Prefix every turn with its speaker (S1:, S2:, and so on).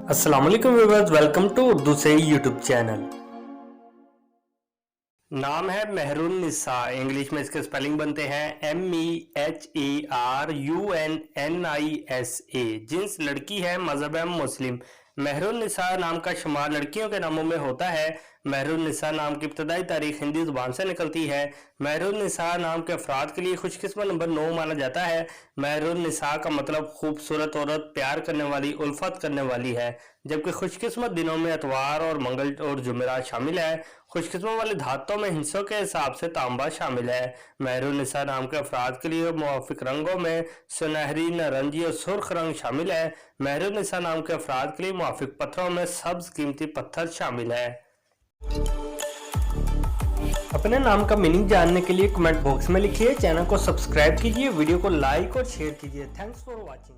S1: अस्सलाम वालेकुम viewers, welcome to Urdu से यूट्यूब चैनल। नाम है मेहरुन्निसा। इंग्लिश में इसके स्पेलिंग बनते हैं MEHERUNNISA। जिन्स लड़की है, मजहब है मुस्लिम। मेहरुन्निसा नाम का शुमार लड़कियों के नामों में होता है। मेहरुन्निसा नाम की इब्तदाई तारीख हिंदी जुबान से निकलती है। मेहरुन्निसा नाम के अफराद के लिए खुशकिस्मत नंबर 9 माना जाता है। मेहरुन्निसा का मतलब खूबसूरत औरत, प्यार करने वाली, उल्फत करने वाली है। जबकि खुशकिस्मत दिनों में एतवार और मंगल और जुमेरात शामिल है। खुशकिस्मत वाले धातों में हिस्सों के हिसाब से तांबा शामिल है। मेहरुन्निसा नाम के अफराद के लिए मुवाफिक रंगों में सुनहरी, नारंगी और सुर्ख रंग शामिल है। मेहरुन्निसा नाम के अफराद के लिए मुवाफिक पत्थरों में सब्ज कीमती पत्थर शामिल है। अपने नाम का मीनिंग जानने के लिए कमेंट बॉक्स में लिखिए। चैनल को सब्सक्राइब कीजिए, वीडियो को लाइक और शेयर कीजिए। Thanks for watching.